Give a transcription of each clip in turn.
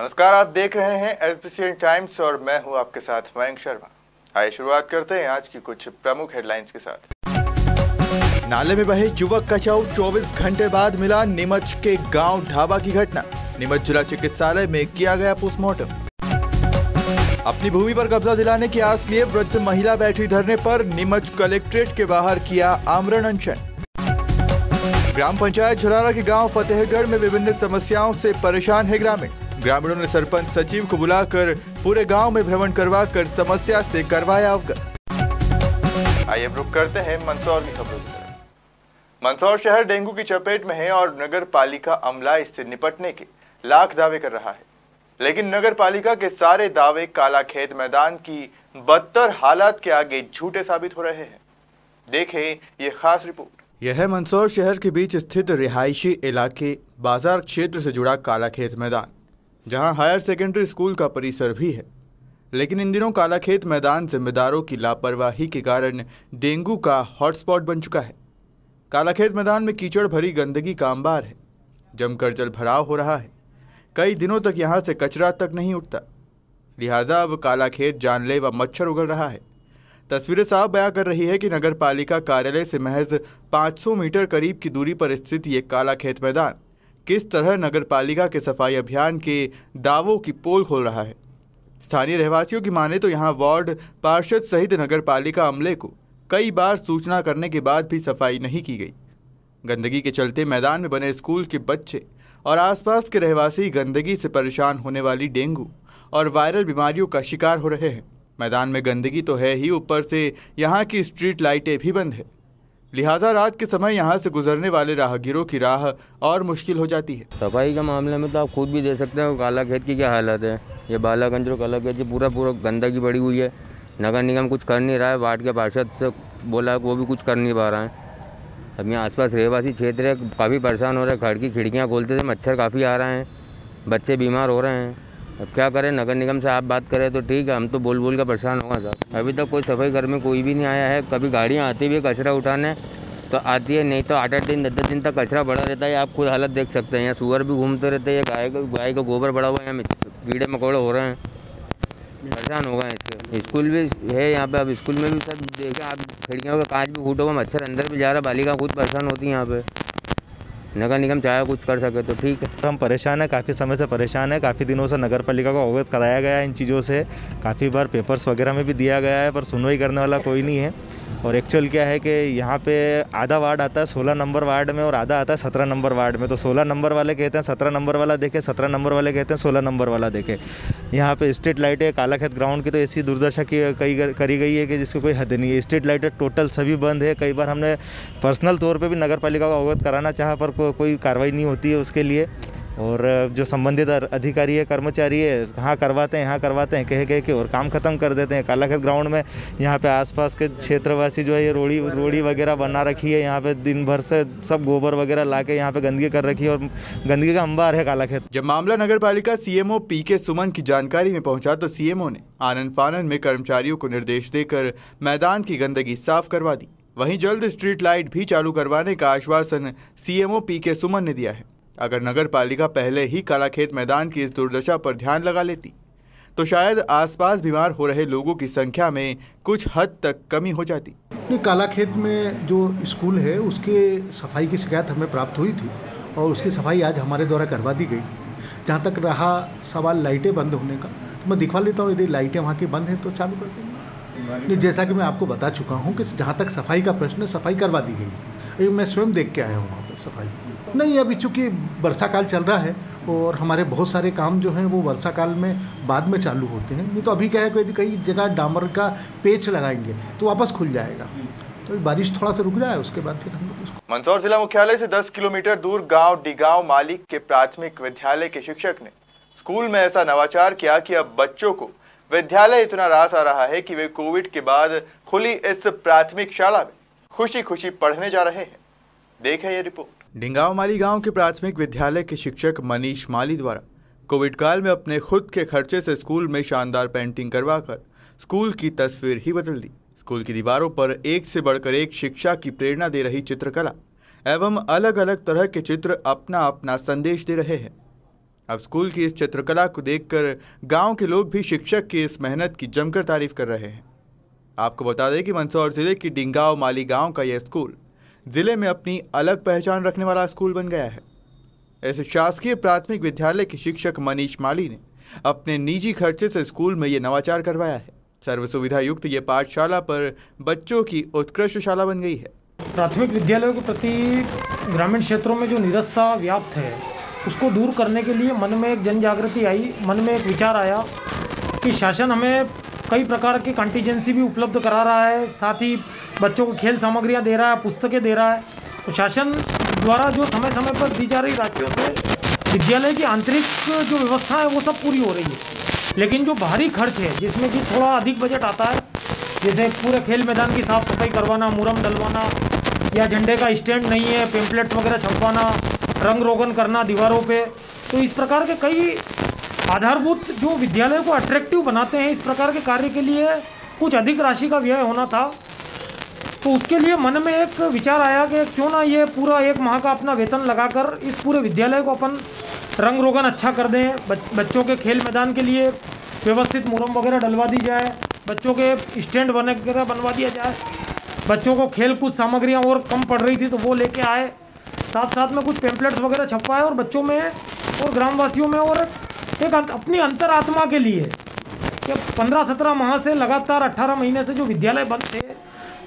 नमस्कार, आप देख रहे हैं एसबीसीएन टाइम्स और मैं हूं आपके साथ मयंक शर्मा। आइए शुरुआत करते हैं आज की कुछ प्रमुख हेडलाइंस के साथ। नाले में बहे युवक का शव 24 घंटे बाद मिला। नीमच के गांव ढाबा की घटना। नीमच जिला चिकित्सालय में किया गया पोस्टमार्टम। अपनी भूमि पर कब्जा दिलाने की आस लिए वृद्ध महिला बैठी धरने पर। नीमच कलेक्ट्रेट के बाहर किया आमरण अनशन। ग्राम पंचायत झलारा के गांव फतेहगढ़ में विभिन्न समस्याओं से परेशान है ग्रामीण। ग्रामीणों ने सरपंच सचिव को बुलाकर पूरे गांव में भ्रमण करवाकर समस्या से करवाया अवगत। आइए रुक करते हैं मंदसौर की खबरों की तरफ। मंदसौर शहर डेंगू की चपेट में है और नगर पालिका अमला इससे निपटने के लाख दावे कर रहा है, लेकिन नगर पालिका के सारे दावे कालाखेत मैदान की बदतर हालात के आगे झूठे साबित हो रहे हैं। देखें ये खास रिपोर्ट। यह है मंदसौर शहर के बीच स्थित रिहायशी इलाके बाजार क्षेत्र से जुड़ा कालाखेत मैदान, जहां हायर सेकेंडरी स्कूल का परिसर भी है। लेकिन इन दिनों कालाखेत मैदान जिम्मेदारों की लापरवाही के कारण डेंगू का हॉटस्पॉट बन चुका है। कालाखेत मैदान में कीचड़ भरी गंदगी का अंबार है। जमकर जल भराव हो रहा है। कई दिनों तक यहां से कचरा तक नहीं उठता, लिहाजा अब कालाखेत जानलेवा मच्छर उगल रहा है। तस्वीरें साफ बयां कर रही है कि नगर पालिका कार्यालय से महज 500 मीटर करीब की दूरी पर स्थित ये कालाखेत मैदान किस तरह नगर पालिका के सफाई अभियान के दावों की पोल खोल रहा है। स्थानीय रहवासियों की माने तो यहाँ वार्ड पार्षद सहित नगर पालिका अमले को कई बार सूचना करने के बाद भी सफाई नहीं की गई। गंदगी के चलते मैदान में बने स्कूल के बच्चे और आसपास के रहवासी गंदगी से परेशान होने वाली डेंगू और वायरल बीमारियों का शिकार हो रहे हैं। मैदान में गंदगी तो है ही, ऊपर से यहाँ की स्ट्रीट लाइटें भी बंद है, लिहाजा रात के समय यहाँ से गुजरने वाले राहगीरों की राह और मुश्किल हो जाती है। सफाई के मामले में तो आप खुद भी देख सकते हैं कालाखेत की क्या हालत है। ये बालागंज और कालाखेत की पूरा गंदगी बढ़ी हुई है। नगर निगम कुछ कर नहीं रहा है। वार्ड के पार्षद से बोला वो भी कुछ कर नहीं पा रहा है। अब यहाँ आसपास रहवासी क्षेत्र है, काफ़ी परेशान हो रहे हैं। घर की खिड़कियाँ खोलते थे, मच्छर काफ़ी आ रहे हैं, बच्चे बीमार हो रहे हैं। अब क्या करें, नगर निगम से आप बात करें तो ठीक है, हम तो बोल बोल कर परेशान होगा साहब। अभी तक कोई सफाई घर में कोई भी नहीं आया है। कभी गाड़ियाँ आती भी कचरा उठाने तो आती है, नहीं तो 8-8 दिन 10-10 दिन तक कचरा पड़ा रहता है। आप खुद हालत देख सकते हैं। यहाँ सुअर भी घूमते रहते हैं, गाय का गोबर पड़ा हुआ है, यहाँ कीड़े मकोड़े हो रहे हैं, परेशान हो गए हैं इसके। स्कूल भी है यहाँ पे, अब स्कूल में भी सब देखें आप, खिड़कियों का कांच भी फूटा हुआ, मच्छर अंदर भी जा रहा है। बालिका खुद परेशान होती है यहाँ पे। नगर निगम चाहे कुछ कर सके तो ठीक है। हम परेशान हैं, काफ़ी समय से परेशान है। काफ़ी दिनों से नगर पालिका को अवगत कराया गया है इन चीज़ों से। काफ़ी बार पेपर्स वगैरह में भी दिया गया है, पर सुनवाई करने वाला कोई नहीं है। और एक्चुअल क्या है कि यहाँ पे आधा वार्ड आता है 16 नंबर वार्ड में और आधा आता है 17 नंबर वार्ड में। तो 16 नंबर वाले कहते हैं 17 नंबर वाला देखे, 17 नंबर वाले कहते हैं 16 नंबर वाला देखे। यहाँ पे स्ट्रीट लाइटें कालाखेत ग्राउंड की तो ऐसी दुर्दशा करी गई है कि जिसको कोई हद नहीं है। स्ट्रीट लाइटें टोटल सभी बंद है। कई बार हमने पर्सनल तौर पर भी नगर पालिका को अवगत कराना चाहा, पर कोई कार्रवाई नहीं होती है उसके लिए। और जो संबंधित अधिकारी है, कर्मचारी है, कहाँ करवाते हैं, यहाँ करवाते हैं, कह के और काम खत्म कर देते हैं। कालाखेत ग्राउंड में यहाँ पे आसपास के क्षेत्रवासी जो है ये रोड़ी वगैरह बना रखी है। यहाँ पे दिन भर से सब गोबर वगैरह लाके यहाँ पे गंदगी कर रखी है और गंदगी का अंबार है कालाखेत। जब मामला नगर पालिका सीएमओ पीके सुमन की जानकारी में पहुंचा तो सीएमओ ने आनन फानन में कर्मचारियों को निर्देश देकर मैदान की गंदगी साफ करवा दी। वहीं जल्द स्ट्रीट लाइट भी चालू करवाने का आश्वासन सीएमओ पीके सुमन ने दिया है। अगर नगर पालिका पहले ही कालाखेत मैदान की इस दुर्दशा पर ध्यान लगा लेती तो शायद आसपास बीमार हो रहे लोगों की संख्या में कुछ हद तक कमी हो जाती। कालाखेत में जो स्कूल है उसके सफाई की शिकायत हमें प्राप्त हुई थी और उसकी सफाई आज हमारे द्वारा करवा दी गई। जहाँ तक रहा सवाल लाइटें बंद होने का, तो मैं दिखवा लेता हूँ। यदि लाइटें वहाँ की बंद हैं तो चालू कर देंगे। जैसा कि मैं आपको बता चुका हूँ कि जहाँ तक सफाई का प्रश्न है, सफाई करवा दी गई। मैं स्वयं देख के आया हूँ वहाँ पर सफाई। नहीं, अभी चूँकि वर्षा काल चल रहा है और हमारे बहुत सारे काम जो हैं वो वर्षा काल में बाद में चालू होते हैं। नहीं तो अभी क्या है, यदि कई जगह डामर का पेच लगाएंगे तो वापस खुल जाएगा। तो बारिश थोड़ा सा रुक जाए, उसके बाद फिर हम लोग उसको। मंदसौर जिला मुख्यालय से 10 किलोमीटर दूर गांव डिगांव मालिक के प्राथमिक विद्यालय के शिक्षक ने स्कूल में ऐसा नवाचार किया कि अब बच्चों को विद्यालय इतना रास आ रहा है कि वे कोविड के बाद खुली इस प्राथमिक शाला में खुशी खुशी पढ़ने जा रहे हैं। देखें ये रिपोर्ट। डिंगांव माली गांव के प्राथमिक विद्यालय के शिक्षक मनीष माली द्वारा कोविड काल में अपने खुद के खर्चे से स्कूल में शानदार पेंटिंग करवाकर स्कूल की तस्वीर ही बदल दी। स्कूल की दीवारों पर एक से बढ़कर एक शिक्षा की प्रेरणा दे रही चित्रकला एवं अलग अलग तरह के चित्र अपना अपना संदेश दे रहे हैं। अब स्कूल की इस चित्रकला को देखकर गांव के लोग भी शिक्षक की इस मेहनत की जमकर तारीफ कर रहे हैं। आपको बता दें कि मंदसौर जिले की डिंगांव माली गांव का यह स्कूल जिले में अपनी अलग पहचान रखने वाला स्कूल बन गया है। इस शासकीय प्राथमिक विद्यालय के शिक्षक मनीष माली ने अपने निजी खर्चे से स्कूल में ये नवाचार करवाया है। सर्व सुविधा युक्त ये पाठशाला पर बच्चों की उत्कृष्ट शाला बन गई है। प्राथमिक विद्यालयों के प्रति ग्रामीण क्षेत्रों में जो निरस्ता व्याप्त है उसको दूर करने के लिए मन में एक जन जागृति आई, मन में एक विचार आया कि शासन हमें कई प्रकार की कंटीजेंसी भी उपलब्ध करा रहा है, साथ ही बच्चों को खेल सामग्रियां दे रहा है, पुस्तकें दे रहा है। तो शासन द्वारा जो समय समय पर दी जा रही राशियों से विद्यालय की आंतरिक जो व्यवस्था है वो सब पूरी हो रही है। लेकिन जो बाहरी खर्च है जिसमें कि थोड़ा अधिक बजट आता है, जैसे पूरे खेल मैदान की साफ सफाई करवाना, मुरम डलवाना, या झंडे का स्टैंड नहीं है, पेम्पलेट्स वगैरह छपवाना, रंग रोगन करना दीवारों पे, तो इस प्रकार के कई आधारभूत जो विद्यालय को अट्रैक्टिव बनाते हैं, इस प्रकार के कार्य के लिए कुछ अधिक राशि का व्यय होना था। तो उसके लिए मन में एक विचार आया कि क्यों ना ये पूरा 1 माह का अपना वेतन लगाकर इस पूरे विद्यालय को अपन रंग रोगन अच्छा कर दें, बच्चों के खेल मैदान के लिए व्यवस्थित मुरम वगैरह डलवा दी जाए, बच्चों के स्टैंड वगैरह बनवा दिया जाए, बच्चों को खेल कूद सामग्रियाँ और कम पड़ रही थी तो वो लेके आए, साथ साथ में कुछ पेम्पलेट्स वगैरह छपवाए और बच्चों में और ग्रामवासियों में और एक अपनी अंतरात्मा के लिए कि 15-17 माह से लगातार 18 महीने से जो विद्यालय बंद थे,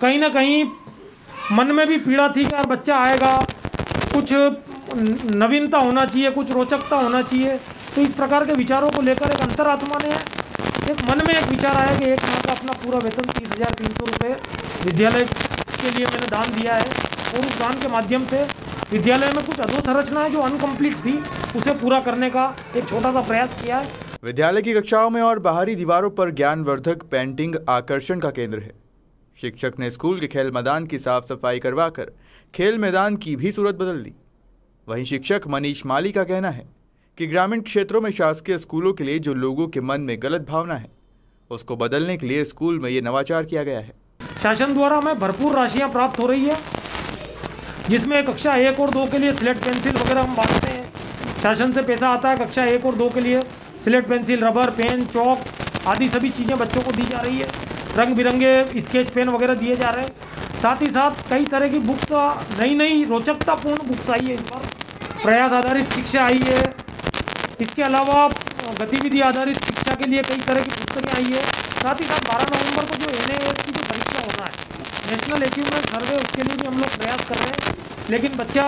कहीं ना कहीं मन में भी पीड़ा थी कि यार बच्चा आएगा, कुछ नवीनता होना चाहिए, कुछ रोचकता होना चाहिए। तो इस प्रकार के विचारों को लेकर एक अंतरात्मा ने एक मन में एक विचार आया कि 1 माह का अपना पूरा वेतन 30,300 रुपये विद्यालय के लिए मैंने दान दिया है और उस दान के माध्यम से विद्यालय में कुछ अधोसंरचनाएं जो अनकम्प्लीट थी उसे पूरा करने का एक छोटा सा प्रयास किया है। विद्यालय की कक्षाओं में और बाहरी दीवारों पर ज्ञानवर्धक पेंटिंग आकर्षण का केंद्र है। शिक्षक ने स्कूल के खेल मैदान की साफ सफाई करवाकर खेल मैदान की भी सूरत बदल दी। वहीं शिक्षक मनीष माली का कहना है कि ग्रामीण क्षेत्रों में शासकीय स्कूलों के लिए जो लोगों के मन में गलत भावना है उसको बदलने के लिए स्कूल में ये नवाचार किया गया है। शासन द्वारा हमें भरपूर राशियाँ प्राप्त हो रही है, जिसमें कक्षा 1 और 2 के लिए स्लेट पेंसिल वगैरह हम बांटते हैं। शासन से पैसा आता है कक्षा 1 और 2 के लिए स्लेट पेंसिल, रबर, पेन, चौक आदि सभी चीज़ें बच्चों को दी जा रही है। रंग बिरंगे स्केच पेन वगैरह दिए जा रहे हैं। साथ ही साथ कई तरह की बुक्स, नई रोचकतापूर्ण बुक्स आई है। इस बार प्रयास आधारित शिक्षा आई है। इसके अलावा गतिविधि आधारित शिक्षा के लिए कई तरह की पुस्तकें आई है। साथ ही साथ 12 नवंबर को जो NAS की जो परीक्षा होना है, नेशनल अचीवमेंट सर्वे, उसके लिए भी हम लोग प्रयास कर रहे हैं। लेकिन बच्चा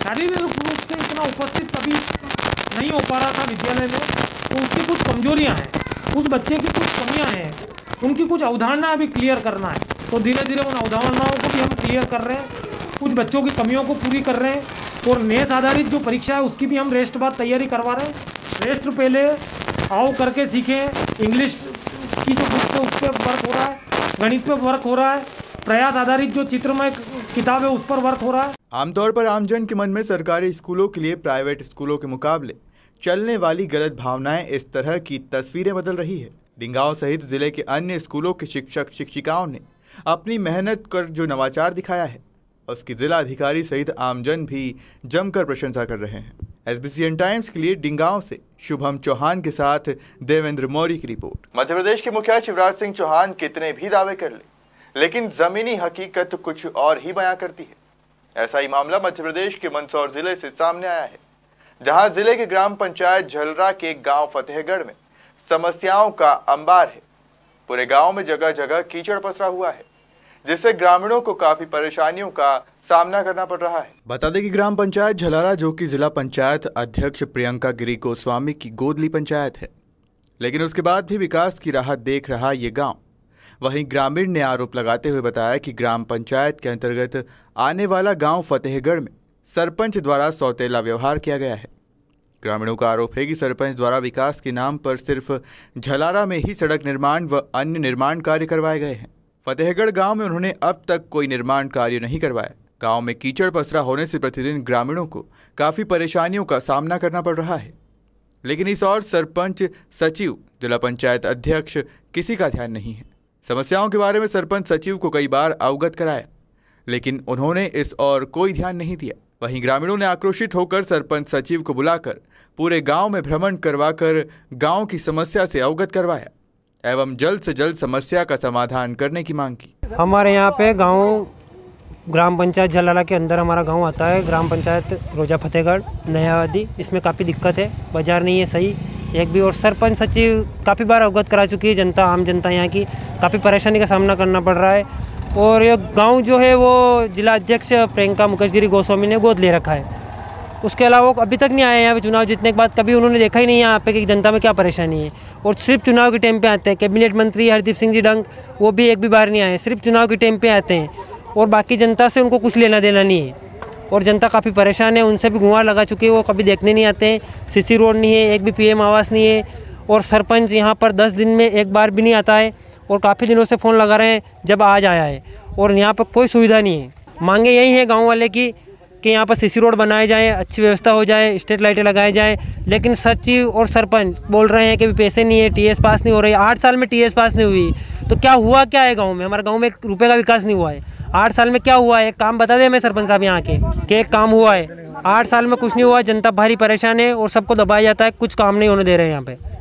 शारीरिक रूप से इतना उपस्थित कभी नहीं हो पा रहा था विद्यालय में, तो उसकी कुछ कमजोरियां हैं, उस बच्चे की कुछ कमियां हैं, उनकी कुछ अवधारणाएं भी क्लियर करना है। तो धीरे धीरे उन अवधारणाओं को भी हम क्लियर कर रहे हैं, कुछ बच्चों की कमियों को पूरी कर रहे हैं। और नेस आधारित जो परीक्षा है उसकी भी हम रेस्ट बाद तैयारी करवा रहे हैं। रेस्ट पहले आओ करके सीखें, इंग्लिश की जो बुक है उस पर वर्क हो रहा है, गणित पे वर्क हो रहा है, प्रयास आधारित जो चित्रमय किताब है उस पर वर्क हो रहा है। आमतौर पर आमजन के मन में सरकारी स्कूलों के लिए प्राइवेट स्कूलों के मुकाबले चलने वाली गलत भावनाएं इस तरह की तस्वीरें बदल रही है। डिंगांव सहित जिले के अन्य स्कूलों के शिक्षक शिक्षिकाओं ने अपनी मेहनत कर जो नवाचार दिखाया है उसकी जिला अधिकारी सहित आमजन भी जमकर प्रशंसा कर रहे हैं। SBCN टाइम्स के लिए डिंगांव से शुभम चौहान के साथ देवेंद्र मौर्य की रिपोर्ट। मध्य प्रदेश के मुखिया शिवराज सिंह चौहान कितने भी दावे कर ले, लेकिन जमीनी हकीकत कुछ और ही बयां करती है। ऐसा ही मामला मध्य प्रदेश के मंदसौर जिले से सामने आया है, जहां जिले के ग्राम पंचायत झलरा के गांव फतेहगढ़ में समस्याओं का अंबार है। पूरे गांव में जगह जगह कीचड़ पसरा हुआ है, जिससे ग्रामीणों को काफी परेशानियों का सामना करना पड़ रहा है। बता दें कि ग्राम पंचायत झलारा, जो कि जिला पंचायत अध्यक्ष प्रियंका गिरी गोस्वामी की गोदली पंचायत है, लेकिन उसके बाद भी विकास की राह देख रहा ये गांव। वहीं ग्रामीण ने आरोप लगाते हुए बताया कि ग्राम पंचायत के अंतर्गत आने वाला गांव फतेहगढ़ में सरपंच द्वारा सौतेला व्यवहार किया गया है। ग्रामीणों का आरोप है कि सरपंच द्वारा विकास के नाम पर सिर्फ झलारा में ही सड़क निर्माण व अन्य निर्माण कार्य करवाए गए हैं। फतेहगढ़ गांव में उन्होंने अब तक कोई निर्माण कार्य नहीं करवाया। गांव में कीचड़ पसरा होने से प्रतिदिन ग्रामीणों को काफ़ी परेशानियों का सामना करना पड़ रहा है, लेकिन इस और सरपंच, सचिव, जिला पंचायत अध्यक्ष किसी का ध्यान नहीं है। समस्याओं के बारे में सरपंच सचिव को कई बार अवगत कराया, लेकिन उन्होंने इस और कोई ध्यान नहीं दिया। वहीं ग्रामीणों ने आक्रोशित होकर सरपंच सचिव को बुलाकर पूरे गांव में भ्रमण करवाकर गांव की समस्या से अवगत करवाया एवं जल्द से जल्द समस्या का समाधान करने की मांग की। हमारे यहाँ पे गांव ग्राम पंचायत जलाला के अंदर हमारा गांव आता है। ग्राम पंचायत रोजा फतेहगढ़ नयावादी, इसमें काफ़ी दिक्कत है, बाजार नहीं है सही एक भी। और सरपंच सचिव काफ़ी बार अवगत करा चुकी है जनता, आम जनता यहाँ की काफ़ी परेशानी का सामना करना पड़ रहा है। और ये गांव जो है वो जिला अध्यक्ष प्रियंका मुकेशगिरी गोस्वामी ने गोद ले रखा है। उसके अलावा वो अभी तक नहीं आए यहाँ पे चुनाव जीतने के बाद, कभी उन्होंने देखा ही नहीं यहाँ पे कि जनता में क्या परेशानी है। और सिर्फ चुनाव के टाइम पे आते हैं। कैबिनेट मंत्री हरदीप सिंह जी डंग वो भी एक भी बार नहीं आए, सिर्फ चुनाव के टाइम पे आते हैं और बाकी जनता से उनको कुछ लेना देना नहीं है। और जनता काफ़ी परेशान है, उनसे भी गुहार लगा चुकी है, वो कभी देखने नहीं आते हैं। सीसी रोड नहीं है, एक भी पीएम आवास नहीं है। और सरपंच यहाँ पर 10 दिन में एक बार भी नहीं आता है और काफ़ी दिनों से फ़ोन लगा रहे हैं, जब आज आया है। और यहाँ पर कोई सुविधा नहीं है। मांगे यही है गांव वाले की कि यहाँ पर सीसी रोड बनाए जाए, अच्छी व्यवस्था हो जाए, स्ट्रीट लाइटें लगाई जाएँ। लेकिन सचिव और सरपंच बोल रहे हैं कि पैसे नहीं है, टीएस पास नहीं हो रही। 8 साल में टीएस पास नहीं हुई तो क्या हुआ क्या है गाँव में? हमारे गाँव में 1 रुपये का विकास नहीं हुआ है। 8 साल में क्या हुआ है? एक काम बता दें हमें सरपंच साहब यहाँ के कि एक काम हुआ है? 8 साल में कुछ नहीं हुआ। जनता भारी परेशान है और सबको दबाया जाता है, कुछ काम नहीं होने दे रहे हैं यहाँ पे।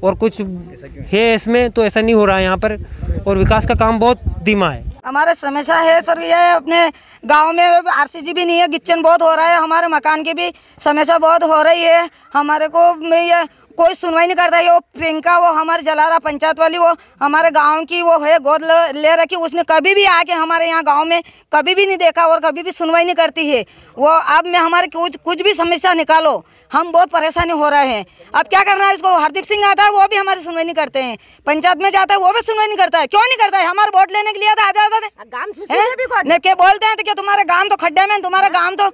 और कुछ है इसमें तो ऐसा नहीं हो रहा है यहाँ पर। और विकास का काम बहुत धीमा है। हमारे समस्या है सर ये अपने गांव में आरसीजी भी नहीं है, गिच्चन बहुत हो रहा है, हमारे मकान की भी समस्या बहुत हो रही है। हमारे को ये कोई सुनवाई नहीं करता है। वो प्रियंका वो हमारे जलारा पंचायत वाली वो हमारे गांव की वो है, गोद ले रखी। उसने कभी भी आके हमारे यहाँ गांव में कभी भी नहीं देखा और कभी भी सुनवाई नहीं करती है वो। अब में हमारे कुछ भी समस्या निकालो, हम बहुत परेशानी हो रहे हैं। अब क्या करना है इसको? हरदीप सिंह आता है वो भी हमारी सुनवाई नहीं करते हैं, पंचायत में जाता है वो भी सुनवाई नहीं करता है। क्यों नहीं करता है? हमारे वोट लेने के लिए आता है क्या बोलते हैं कि तुम्हारे गाँव तो खड्डे में, तुम्हारा गाँव तो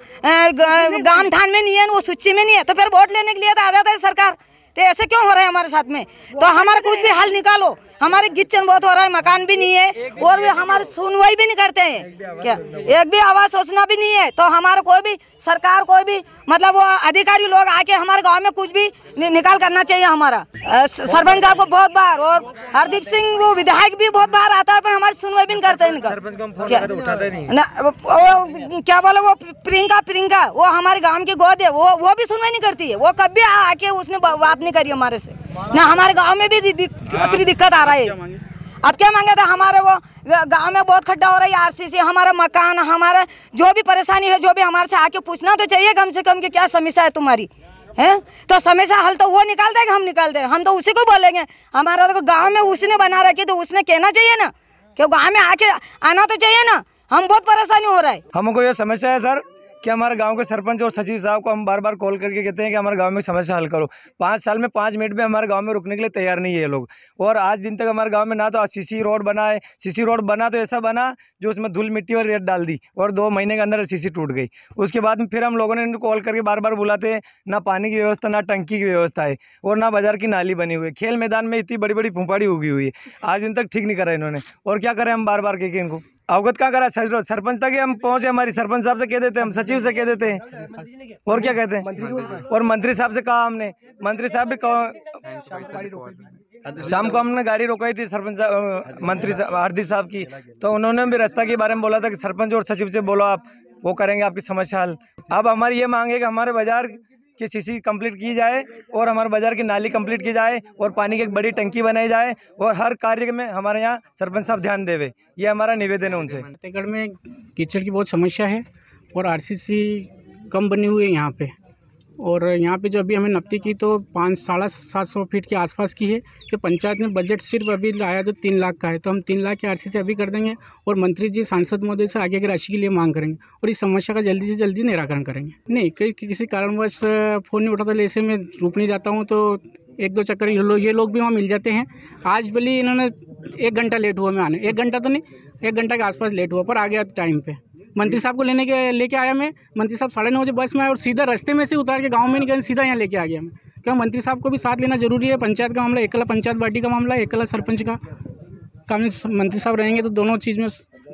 गाँव ठान में नहीं है, वो सूची में नहीं है, तो फिर वोट लेने के लिए आ जाता है सरकार। तो ऐसे क्यों हो रहा है हमारे साथ में? तो हमारा कुछ भी हल निकालो। हमारे गिच्चन बहुत हो रहा है, मकान भी नहीं है और वे हमारी सुनवाई भी नहीं करते हैं। क्या एक भी आवाज सोचना भी नहीं है? तो हमारा कोई भी सरकार कोई भी मतलब वो अधिकारी लोग आके हमारे गांव में कुछ भी निकाल करना चाहिए। हमारा सरपंच साहब को बहुत बार और हरदीप सिंह वो विधायक भी बहुत बार आता है, पर हमारी सुनवाई भी नहीं करते हैं। क्या बोले वो प्रियंका वो हमारे गाँव की गोद है, वो भी सुनवाई नहीं करती है। वो कभी आके उसने बात नहीं करी हमारे से ना। हमारे गांव में भी इतनी दिक्कत आ रहा है। अब क्या मांगे थे? हमारे वो गांव में बहुत खड्डा हो रहा है, आरसीसी, हमारा मकान, हमारा जो भी परेशानी है, जो भी हमारे से आके पूछना तो चाहिए कम से कम कि क्या समस्या है तुम्हारी है। तो समस्या हल तो वो निकाल देगा, हम निकाल देंगे, हम तो उसी को बोलेंगे। हमारा तो गाँव में उसने बना रखी तो उसने कहना चाहिए ना, कि गाँव में आके आना तो चाहिए ना। हम बहुत परेशानी हो रहा है। हमको ये समस्या है सर कि हमारे गांव के सरपंच और सचिव साहब को हम बार बार कॉल करके कहते हैं कि हमारे गांव में समस्या हल करो। 5 साल में 5 मिनट में हमारे गांव में रुकने के लिए तैयार नहीं है ये लोग। और आज दिन तक हमारे गांव में ना तो सीसी रोड बना है। सीसी रोड बना तो ऐसा बना जो उसमें धूल मिट्टी और रेत डाल दी और 2 महीने के अंदर सीसी टूट गई। उसके बाद फिर हम लोगों ने इनको कॉल करके बार बार बुलाते हैं, ना पानी की व्यवस्था, ना टंकी की व्यवस्था है और ना बाजार की नाली बनी हुई है। खेल मैदान में इतनी बड़ी बड़ी फूफाड़ी उगी हुई है, आज दिन तक ठीक नहीं करा इन्होंने। और क्या करें हम बार बार कह के इनको अवगत कहाँ करा? सरपंच तक हम पहुंचे, हमारी सरपंच साहब से कह देते हैं, हम सचिव से कह देते हैं और क्या कहते हैं। और मंत्री साहब से कहा हमने, मंत्री साहब भी शाम को हमने गाड़ी रोकाई थी सरपंच मंत्री हरदीप साहब की, तो उन्होंने भी रास्ता के बारे में बोला था कि सरपंच और सचिव से बोलो, आप वो करेंगे आपकी समस्या हल। अब हमारी ये मांग है कि हमारे बाजार की सीसी कंप्लीट की जाए और हमारे बाजार की नाली कंप्लीट की जाए और पानी की एक बड़ी टंकी बनाई जाए और हर कार्य में हमारे यहाँ सरपंच साहब ध्यान देवे। ये हमारा निवेदन है उनसे। फतेहगढ़ में कीचड़ की बहुत समस्या है और आरसीसी कम बनी हुई है यहाँ पे। और यहाँ पे जो अभी हमें नपती की तो 500-750 फीट के आसपास की है, कि पंचायत ने बजट सिर्फ अभी लाया जो 3 लाख का है, तो हम 3 लाख के आरसीसी अभी कर देंगे और मंत्री जी सांसद महोदय से आगे की राशि के लिए मांग करेंगे और इस समस्या का जल्दी से जल्दी निराकरण करेंगे। नहीं किसी कारणवश फ़ोन नहीं उठाता, ऐसे में रुक नहीं जाता हूँ तो 1-2 चक्कर ये लोग भी वहाँ मिल जाते हैं। आज भले इन्होंने 1 घंटा लेट हुआ मैं आने, 1 घंटा तो नहीं 1 घंटा के आसपास लेट हुआ, पर आ गया टाइम पे। मंत्री साहब को लेके आया मैं, मंत्री साहब 9:30 बजे बस में आए और सीधा रास्ते में से उतार के गांव में नहीं गए, सीधा यहाँ लेके आ गया मैं। क्यों? मंत्री साहब को भी साथ लेना जरूरी है। पंचायत का मामला एकला पंचायत पार्टी का मामला, एकला सरपंच का काम। मंत्री साहब रहेंगे तो दोनों चीज़ में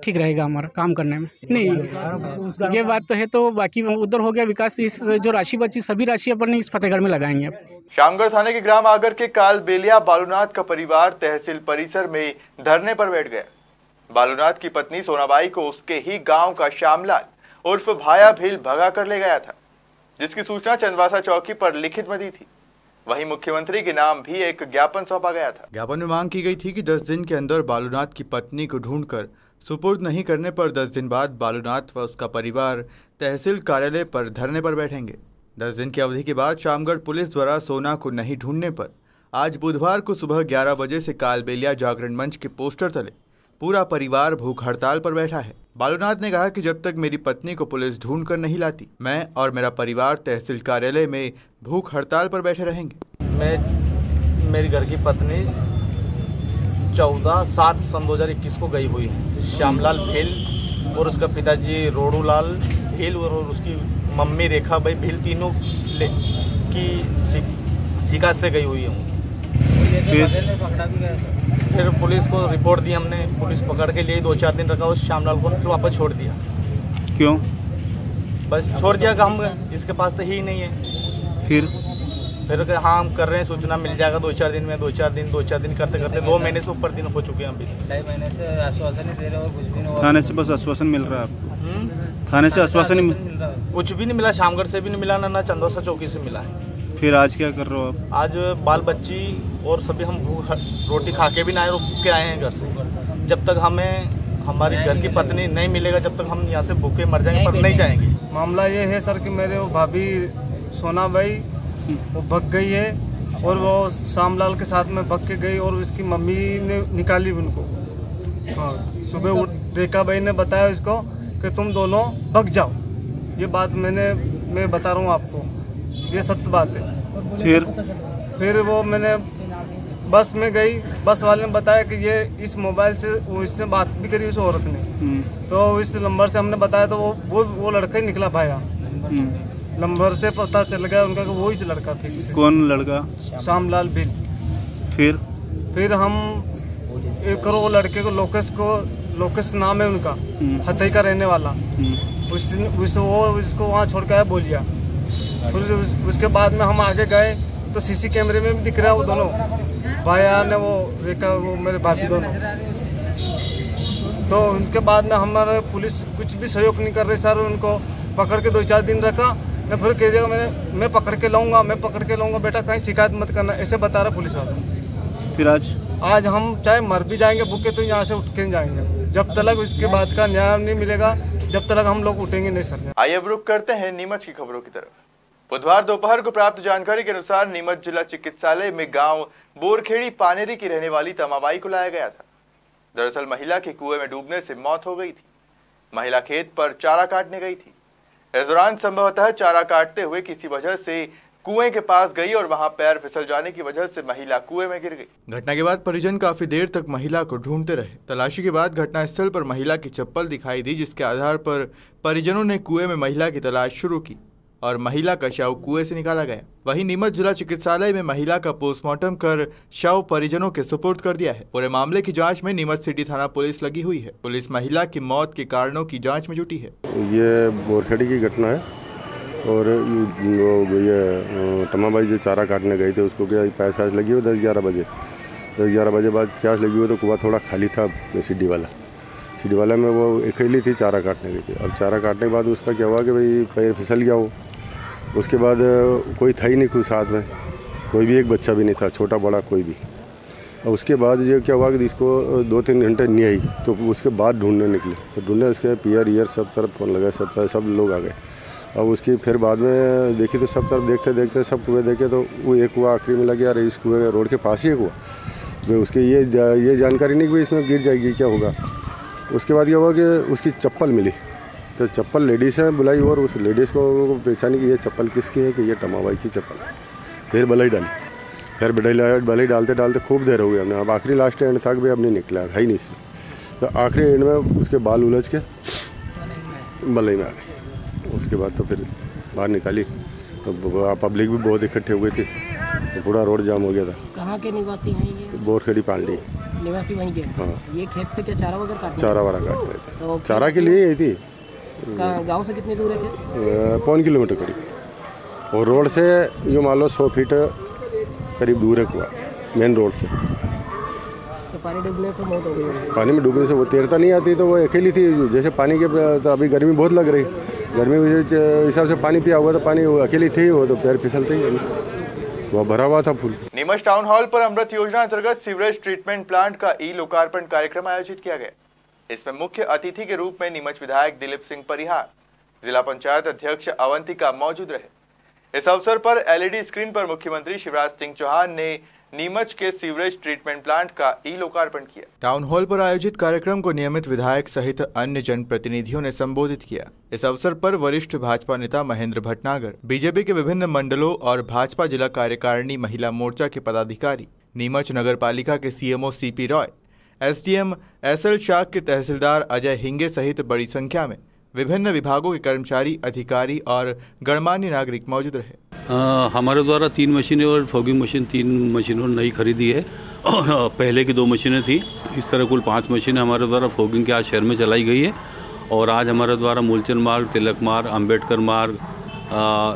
ठीक रहेगा हमारा काम करने में। नहीं ये बात तो है, तो बाकी उधर हो गया विकास। इस जो राशि बची सभी राशि अपन इस फतेहगढ़ में लगाएंगे। अब शामगढ़ थाने के ग्राम आगर के कालबेलिया बालूनाथ का परिवार तहसील परिसर में धरने पर बैठ गया। बालूनाथ की पत्नी सोनाबाई को उसके ही गांव का श्यामलाल उर्फ भाया भील भगा कर ले गया था, जिसकी सूचना चंदवासा चौकी पर लिखित में दी थी। वहीं मुख्यमंत्री के नाम भी एक ज्ञापन सौंपा गया था। ज्ञापन में मांग की गई थी कि 10 दिन के अंदर बालूनाथ की पत्नी को ढूंढकर सुपुर्द नहीं करने पर 10 दिन बाद बालूनाथ व उसका परिवार तहसील कार्यालय पर धरने पर बैठेंगे। 10 दिन की अवधि के बाद शामगढ़ पुलिस द्वारा सोना को नहीं ढूंढने पर आज बुधवार को सुबह 11 बजे से कालबेलिया जागरण मंच के पोस्टर तले पूरा परिवार भूख हड़ताल पर बैठा है। बालूनाथ ने कहा कि जब तक मेरी पत्नी को पुलिस ढूंढ कर नहीं लाती, मैं और मेरा परिवार तहसील कार्यालय में भूख हड़ताल पर बैठे रहेंगे। मेरी घर की पत्नी 14/7/2021 को गई हुई है। श्यामलाल भील और उसका पिताजी रोडूलाल भील और उसकी मम्मी रेखाबाई भील, तीनों की शिकायत से गई हुई है। फिर पुलिस को रिपोर्ट दी हमने, पुलिस पकड़ के लिए 2-4 दिन रखा, उस श्यामलाल को फिर वापस छोड़ दिया। क्यों? बस छोड़ दिया कि हम इसके पास तो ही नहीं है। फिर हाँ हम कर रहे हैं, सूचना मिल जाएगा 2-4 दिन में। 2-4 दिन करते करते 2 महीने से ऊपर दिन हो चुके हैं। अभी 2.5 महीने से आश्वासन नहीं दे रहे और कुछ भी नहीं। थाने से बस आश्वासन मिल रहा है आपको? थाने से आश्वासन मिल रहा है? कुछ भी नहीं मिला, शामगढ़ से भी नहीं मिला, ना चंदवासा चौकी से मिला है। फिर आज क्या कर रहे हो आप? आज बाल बच्ची और सभी हम रोटी खा के भी ना के आए हैं घर से। जब तक हमें हमारी घर की पत्नी नहीं मिलेगा, जब तक हम यहाँ से भूखे मर जाएंगे, पर नहीं जाएंगे। मामला ये है सर कि मेरे वो भाभी सोना भाई वो भग गई है और वो श्यामलाल के साथ में भग के गई और उसकी मम्मी ने निकाली उनको। हाँ, सुबह रेखा भाई ने बताया इसको कि तुम दोनों भग जाओ। ये बात मैं बता रहा हूँ आपको, ये सत्य बात है। फिर वो मैंने बस में गई, बस वाले ने बताया कि ये इस मोबाइल से इसने बात भी करी उस औरत ने, तो इस नंबर से हमने बताया तो वो लड़का ही निकला भाया। नंबर से पता चल गया उनका कि वही लड़का था। कौन लड़का? श्यामलाल भील। फिर हम एक वो लड़के को लोकेश नाम है उनका, हथई का रहने वाला, उसको वहाँ छोड़ के आया बोलिया। फिर उसके बाद में हम आगे गए तो सीसी कैमरे में भी दिख रहा है वो दोनों भाया ने वो रेखा वो मेरे भाभी दोनों। तो उनके बाद में हमारे पुलिस कुछ भी सहयोग नहीं कर रही सर। उनको पकड़ के 2-4 दिन रखा, मैं फिर कह दिया मैं पकड़ के लाऊंगा बेटा, कहीं शिकायत मत करना, ऐसे बता रहा पुलिस वाला। फिर आज हम चाहे मर भी जाएंगे भूखे तो यहाँ से उठ के जाएंगे, जब तक इसके बाद का न्याय नहीं मिलेगा जब तक हम लोग उठेंगे नहीं सर। आइए अब रुक करते हैं नीमच की खबरों की तरफ। बुधवार दोपहर को प्राप्त जानकारी के अनुसार नीमच जिला चिकित्सालय में गांव बोरखेड़ी पानेरी की रहने वाली तमाबाई को लाया गया था। दरअसल महिला की कुएं में डूबने से मौत हो गई थी। महिला खेत पर चारा काटने गई थी। इस दौरान संभवतः चारा काटते हुए किसी वजह से कुएं के पास गई और वहां पैर फिसल जाने की वजह से महिला कुएं में गिर गई। घटना के बाद परिजन काफी देर तक महिला को ढूंढते रहे। तलाशी के बाद घटनास्थल पर महिला की चप्पल दिखाई दी, जिसके आधार पर परिजनों ने कुएं में महिला की तलाश शुरू की और महिला का शव कुएं से निकाला गया। वहीं नीमच जिला चिकित्सालय में महिला का पोस्टमार्टम कर शव परिजनों के सुपुर्द कर दिया है। पूरे मामले की जांच में नीमच सिटी थाना पुलिस लगी हुई है। पुलिस महिला की मौत के कारणों की जांच में जुटी है। ये बोरखेड़ी की घटना है और ये तमाबाई जो चारा काटने गए थे उसको क्या प्यास लगी हुई 10-11 बजे। 10-11 बजे बाद प्यास लगी हुई तो कुआं थोड़ा खाली था। सीढ़ी वाला में वो अकेली थी, चारा काटने गई थी। अब चारा काटने के बाद उसका क्या हुआ कि भाई पैर फिसल गया वो। उसके बाद कोई था ही नहीं कोई साथ में, कोई भी एक बच्चा भी नहीं था, छोटा बड़ा कोई भी। और उसके बाद ये क्या हुआ कि इसको 2-3 घंटे नहीं आई तो उसके बाद ढूंढने निकले। तो ढूंढने उसके पीयर ईयर सब तरफ फोन लगा, सब लोग आ गए। और उसकी फिर बाद में देखी तो सब तरफ देखते देखते सब कुएँ देखे तो वो एक कुआं आखिरी में लगे, यार इस कुएँ रोड के पास ही है कुआं। तो उसकी ये जानकारी नहीं कि भाई इसमें गिर जाएगी क्या होगा। उसके बाद क्या हुआ कि उसकी चप्पल मिली, तो चप्पल लेडीज़ है बुलाई और उस लेडीज़ को पहचानी कि ये चप्पल किसकी है, कि ये तमाबाई की चप्पल है। फिर बलाई डाली, फिर बलाई डालते डालते खूब देर हो गई हमने। अब आखिरी लास्ट एंड था कि भाई अब नहीं निकला है ही नहीं इसमें। तो आखिरी एंड में उसके बाल उलझ के बलाई में आ गई। उसके बाद तो फिर बाहर निकाली तो पब्लिक भी बहुत इकट्ठे हो गई थी, तो पूरा रोड जाम हो गया था। कहाँ के निवासी हैं ये? बोरखेड़ी पालडी निवासी वहीं के। हाँ। ये खेत पे क्या चारा वगैरह काट? चारा वारा काट रहे थे, तो चारा के लिए आई थी। गांव से कितनी दूर है खेत? 1.5 किलोमीटर करीब। और रोड से जो मान लो 100 फीट करीब दूर है कुआं, मेन रोड से। तो पानी डूबने से मौत हो गई? पानी में डूबने से वो तैरता नहीं आती, तो वो अकेली थी। जैसे पानी के तो अभी गर्मी बहुत लग रही, गर्मी के हिसाब से पानी पिया हुआ, तो पानी वो अकेली थी, वो तो पैर फिसलते ही वो भरा हुआ था फुल। नीमच टाउन हॉल पर अमृत योजना अंतर्गत सीवरेज ट्रीटमेंट प्लांट का ई लोकार्पण कार्यक्रम आयोजित किया गया। इसमें मुख्य अतिथि के रूप में नीमच विधायक दिलीप सिंह परिहार, जिला पंचायत अध्यक्ष अवंतिका मौजूद रहे। इस अवसर पर एलईडी स्क्रीन पर मुख्यमंत्री शिवराज सिंह चौहान ने नीमच के सीवरेज ट्रीटमेंट प्लांट का ई लोकार्पण किया। टाउन हॉल पर आयोजित कार्यक्रम को नियमित विधायक सहित अन्य जनप्रतिनिधियों ने संबोधित किया। इस अवसर पर वरिष्ठ भाजपा नेता महेंद्र भटनागर, बीजेपी के विभिन्न मंडलों और भाजपा जिला कार्यकारिणी महिला मोर्चा के पदाधिकारी, नीमच नगर पालिका के CMO CP Roy, SDM SL Shakh के तहसीलदार अजय हिंगे सहित बड़ी संख्या में विभिन्न विभागों के कर्मचारी, अधिकारी और गणमान्य नागरिक मौजूद रहे। हमारे द्वारा 3 मशीनें और फॉगिंग मशीन 3 मशीनों नई खरीदी है और पहले की 2 मशीनें थी। इस तरह कुल 5 मशीनें हमारे द्वारा फॉगिंग के आज शहर में चलाई गई है। और आज हमारे द्वारा मूलचंद मार्ग, तिलक मार्ग, अम्बेडकर मार्ग,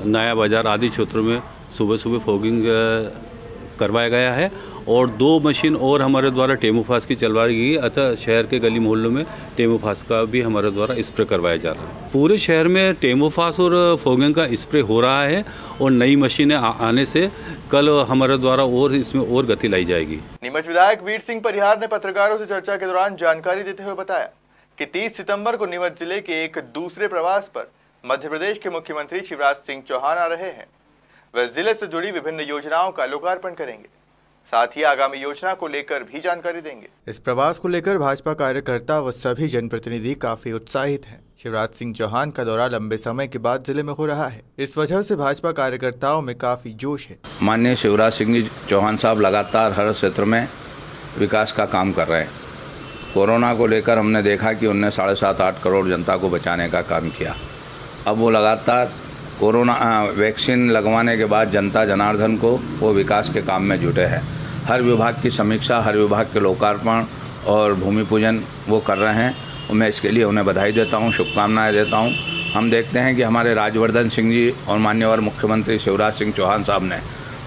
नया बाजार आदि क्षेत्रों में सुबह सुबह फॉगिंग करवाया गया है। और 2 मशीन और हमारे द्वारा टेमोफास की चलवाई गई, अतः शहर के गली मोहल्लों में टेमोफास का भी हमारे द्वारा स्प्रे करवाया जा रहा है। पूरे शहर में टेमोफास और फॉगिंग का स्प्रे हो रहा है और नई मशीनें आने से कल हमारे द्वारा और इसमें और गति लाई जाएगी। नीमच विधायक वीर सिंह परिहार ने पत्रकारों से चर्चा के दौरान जानकारी देते हुए बताया कि 30 सितंबर को नीमच जिले के एक दूसरे प्रवास पर मध्य प्रदेश के मुख्यमंत्री शिवराज सिंह चौहान आ रहे हैं। वह जिले से जुड़ी विभिन्न योजनाओं का लोकार्पण करेंगे, साथ ही आगामी योजना को लेकर भी जानकारी देंगे। इस प्रवास को लेकर भाजपा कार्यकर्ता व सभी जनप्रतिनिधि काफी उत्साहित हैं। शिवराज सिंह चौहान का दौरा लंबे समय के बाद जिले में हो रहा है, इस वजह से भाजपा कार्यकर्ताओं में काफी जोश है। माननीय शिवराज सिंह चौहान साहब लगातार हर क्षेत्र में विकास का काम कर रहे हैं। कोरोना को लेकर हमने देखा कि उनने 7.5-8 करोड़ जनता को बचाने का काम किया। अब वो लगातार कोरोना वैक्सीन लगवाने के बाद जनता जनार्दन को वो विकास के काम में जुटे हैं। हर विभाग की समीक्षा, हर विभाग के लोकार्पण और भूमि पूजन वो कर रहे हैं। मैं इसके लिए उन्हें बधाई देता हूँ, शुभकामनाएं देता हूँ। हम देखते हैं कि हमारे राजवर्धन सिंह जी और माननीय मुख्यमंत्री शिवराज सिंह चौहान साहब ने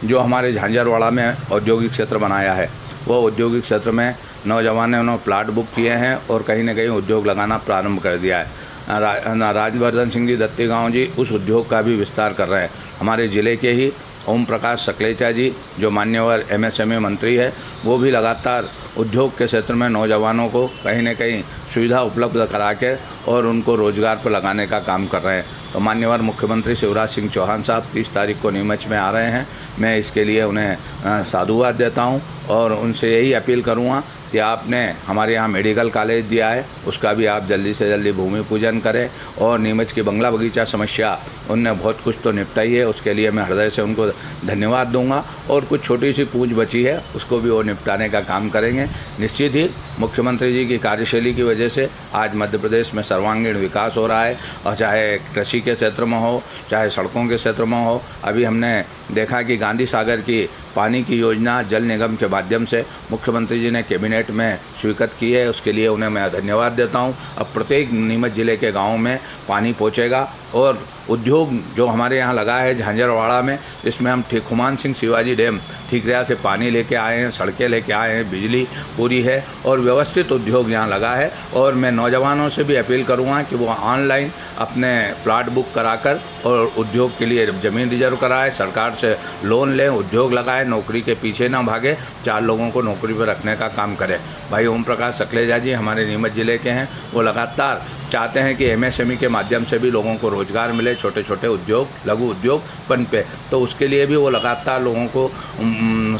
जो हमारे झांझरवाड़ा में औद्योगिक क्षेत्र बनाया है, वो औद्योगिक क्षेत्र में नौजवानों ने प्लाट बुक किए हैं और कहीं न कहीं उद्योग लगाना प्रारंभ कर दिया है। राजवर्धन सिंह जी दत्ती गाँव जी उस उद्योग का भी विस्तार कर रहे हैं। हमारे ज़िले के ही ओम प्रकाश सकलेचा जी जो मान्यवर MSME मंत्री है, वो भी लगातार उद्योग के क्षेत्र में नौजवानों को कहीं न कहीं सुविधा उपलब्ध करा के और उनको रोजगार पर लगाने का काम कर रहे हैं। तो मान्यवर मुख्यमंत्री शिवराज सिंह चौहान साहब 30 तारीख को नीमच में आ रहे हैं। मैं इसके लिए उन्हें साधुवाद देता हूं और उनसे यही अपील करूंगा कि आपने हमारे यहाँ मेडिकल कॉलेज दिया है, उसका भी आप जल्दी से जल्दी भूमि पूजन करें। और नीमच की बंगला बगीचा समस्या उनने बहुत कुछ तो निपटाई है, उसके लिए मैं हृदय से उनको धन्यवाद दूंगा। और कुछ छोटी सी पूंछ बची है, उसको भी वो निपटाने का काम करेंगे। निश्चित ही मुख्यमंत्री जी की कार्यशैली की वजह से आज मध्य प्रदेश में सर्वांगीण विकास हो रहा है, और चाहे कृषि के क्षेत्र में हो, चाहे सड़कों के क्षेत्र में हो। अभी हमने देखा कि गांधी सागर की पानी की योजना जल निगम के माध्यम से मुख्यमंत्री जी ने कैबिनेट में स्वीकृत की है, उसके लिए उन्हें मैं धन्यवाद देता हूं। अब प्रत्येक नीमच जिले के गाँव में पानी पहुँचेगा। और उद्योग जो हमारे यहाँ लगा है झांझरवाड़ा में, इसमें हम खुमान सिंह शिवाजी डैम ठीकरिया से पानी लेके आए हैं, सड़कें लेके आए हैं, बिजली पूरी है और व्यवस्थित उद्योग यहाँ लगा है। और मैं नौजवानों से भी अपील करूँगा कि वो ऑनलाइन अपने प्लाट बुक कराकर और उद्योग के लिए ज़मीन रिजर्व कराए, सरकार से लोन लें, उद्योग लगाए, नौकरी के पीछे ना भागे, 4 लोगों को नौकरी पर रखने का काम करें। भाई ओम प्रकाश सकलेजा जी हमारे नीमच जिले के हैं, वो लगातार चाहते हैं कि MSME के माध्यम से भी लोगों को रोजगार मिले, छोटे छोटे उद्योग, लघु उद्योग पनपे। तो उसके लिए भी वो लगातार लोगों को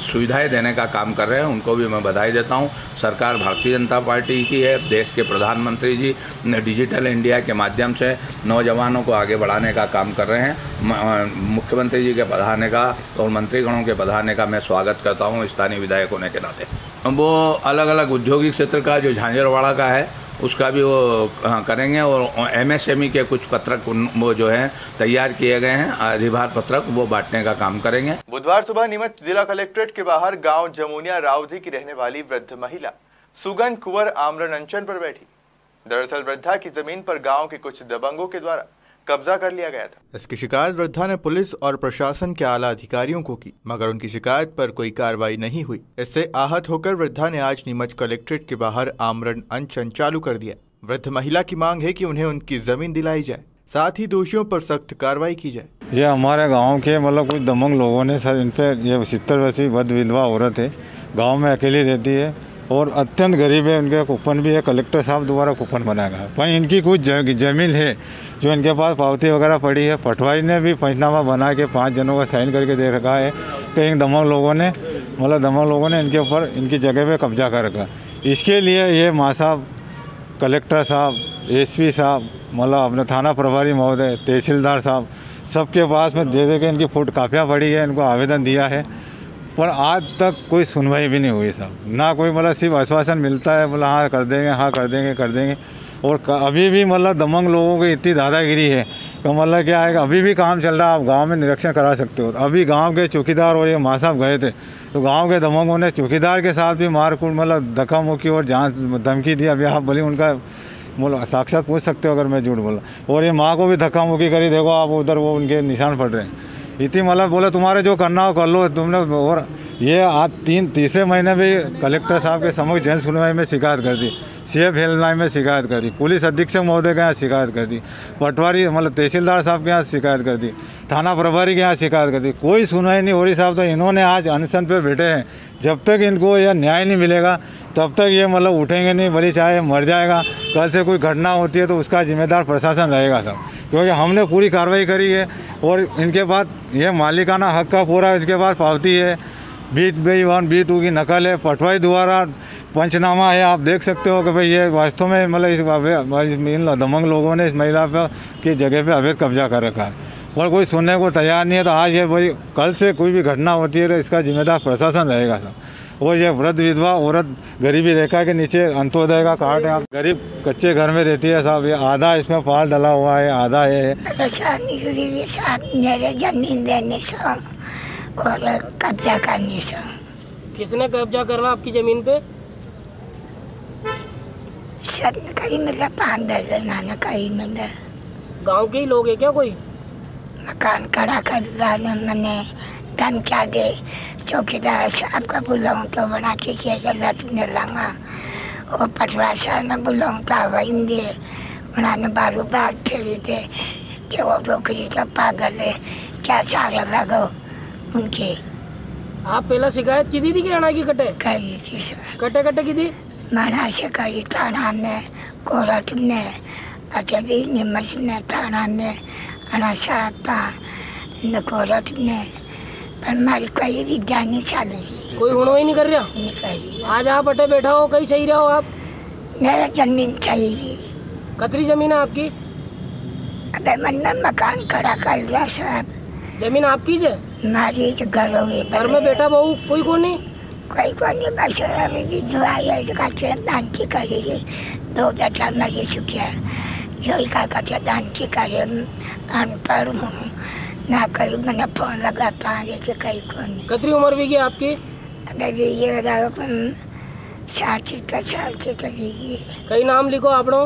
सुविधाएं देने का काम कर रहे हैं, उनको भी मैं बधाई देता हूं। सरकार भारतीय जनता पार्टी की है, देश के प्रधानमंत्री जी डिजिटल इंडिया के माध्यम से नौजवानों को आगे बढ़ाने का काम कर रहे हैं। मुख्यमंत्री जी के बढ़ाने का और मंत्रीगणों के बढ़ाने का मैं स्वागत करता हूँ स्थानीय विधायक होने के नाते। वो अलग अलग औद्योगिक क्षेत्र का जो झांझरवाड़ा का है उसका भी वो करेंगे। और MSME के कुछ पत्रक वो जो है तैयार किए गए हैं, अधिभार पत्रक, वो बांटने का काम करेंगे। बुधवार सुबह नीमच जिला कलेक्ट्रेट के बाहर गांव जमुनिया रावजी की रहने वाली वृद्ध महिला सुगन कुंवर आमरण अनशन पर बैठी। दरअसल वृद्धा की जमीन पर गांव के कुछ दबंगों के द्वारा कब्जा कर लिया गया था। इसकी शिकायत वृद्धा ने पुलिस और प्रशासन के आला अधिकारियों को की, मगर उनकी शिकायत पर कोई कार्रवाई नहीं हुई। इससे आहत होकर वृद्धा ने आज नीमच कलेक्ट्रेट के बाहर आमरण अनशन चालू कर दिया। वृद्ध महिला की मांग है कि उन्हें उनकी जमीन दिलाई जाए, साथ ही दोषियों पर सख्त कार्रवाई की जाए। ये हमारे गांव के मतलब कुछ दमंग लोगों ने सर इन पे, ये 70 वर्षीय वृद्ध विधवा औरत है, गांव में अकेली रहती है और अत्यंत गरीब है। उनके कूपन भी है, कलेक्टर साहब द्वारा कूपन बनाएगा, पर इनकी कुछ ज़मीन है जो इनके पास पावती वगैरह पड़ी है। पटवारी ने भी पंचनामा बना के 5 जनों का साइन करके दे रखा है कि इन दमंग लोगों ने इनके ऊपर इनकी जगह पे कब्जा कर रखा। इसके लिए ये माँ साहब, कलेक्टर साहब, एसपी साहब, मतलब अपने थाना प्रभारी महोदय, तहसीलदार साहब, सबके पास में दे के इनकी फुट कापियाँ पड़ी है, इनको आवेदन दिया है, पर आज तक कोई सुनवाई भी नहीं हुई साहब। ना कोई मतलब सिर्फ आश्वासन मिलता है, मतलब हाँ कर देंगे, हाँ कर देंगे, कर देंगे। और अभी भी मतलब दमंग लोगों की इतनी दादागिरी है तो मतलब क्या है कि अभी भी काम चल रहा है। आप गांव में निरीक्षण करा सकते हो। अभी गांव के चौकीदार और ये माँ साहब गए थे तो गांव के दमंगों ने चौकीदार के साथ भी मारकूट, मतलब धक्का मुक्की और जांच धमकी दी। अभी आप बोली उनका बोलो साक्षात पूछ सकते हो अगर मैं झूठ बोला। और ये माँ को भी धक्का मुक्की करी, देखो आप उधर वो उनके निशान पड़ रहे हैं। इतनी मतलब बोला तुम्हारे जो करना हो कर लो तुमने। और ये आज तीसरे महीने भी कलेक्टर साहब के समक्ष जन सुनवाई में शिकायत कर दी, CF हेल्पलाइन में शिकायत कर दी, पुलिस अधीक्षक महोदय के यहाँ शिकायत कर दी, पटवारी मतलब तहसीलदार साहब के यहाँ शिकायत कर दी, थाना प्रभारी के यहाँ शिकायत कर दी। कोई सुनवाई नहीं हो रही साहब। तो इन्होंने आज अनशन पे बैठे हैं। जब तक इनको यह न्याय नहीं मिलेगा तब तक ये मतलब उठेंगे नहीं, भले चाहे मर जाएगा। कल से कोई घटना होती है तो उसका जिम्मेदार प्रशासन रहेगा साहब, क्योंकि हमने पूरी कार्रवाई करी है। और इनके पास ये मालिकाना हक का पूरा इनके पास पावती है, B1 B2 की नकल है, पटवारी द्वारा पंचनामा है। आप देख सकते हो कि भाई ये वास्तव में मतलब इन दमंग लोगों ने इस महिला पर की जगह पे अवैध कब्जा कर रखा है और कोई सुनने को तैयार नहीं है। तो आज ये भाई कल से कोई भी घटना होती है तो इसका जिम्मेदार प्रशासन रहेगा साहब। और ये वृद्ध विधवा औरत गरीबी रेखा के नीचे अंत्योदय का कार्ड है। आप गरीब कच्चे घर में रहती है साहब। ये आधा इसमें पाल डला हुआ है, आधा है परेशानी हुई साहब मेरे जमीन देने से और कब्जा करने से। किसने कब्जा करना आपकी जमीन पे? सब कहीं मतलब 5-10 जनाना कहीं मतलब। गांव के ही लोग है क्या? कोई मकान खड़ा कर डाले, मैंने धमकिया दे चौकीदार साहब का बुलाऊं तो बना के किया लटने लगा। और पटवार साहब ने बुलाऊं तो वहीं दे उन्होंने बारू बात फेरी दे कि वो डोकरी का पागल है, क्या सारा लगो उनके। आप पहला शिकायत की थी कि अना की कटे? करी थी सर। कटे की थी? मना से करी थाना में, कोर्ट में, अटली नीमच में, थाना में, अना साहब कोर्ट में, पर हमारी कोई विद्या नहीं चलेगी। कोई सुनवाई नहीं कर रहा? नहीं करी। आज आप अटे बैठा हो, कहीं सही रहो आप? मेरा जमीन चाहिए। कतरी जमीन है आपकी? अबे मैंने मकान खड़ा कर लिया साहब। जमीन आपकी है? हमारी घर हुई। घर में बेटा बहू कोई को नहीं? कोई को नहीं, बस अभी विधवा है इसका दान की करेगी। 2 बेटा मर चुके हैं, यही का दान की करे। अनपढ़ हूँ ना, कहीं मैंने फोन लगाता है कि कहीं को नहीं। कितनी उम्र भी की आपकी? अभी ये 60 साल की करेगी। कहीं नाम लिखो आपनो?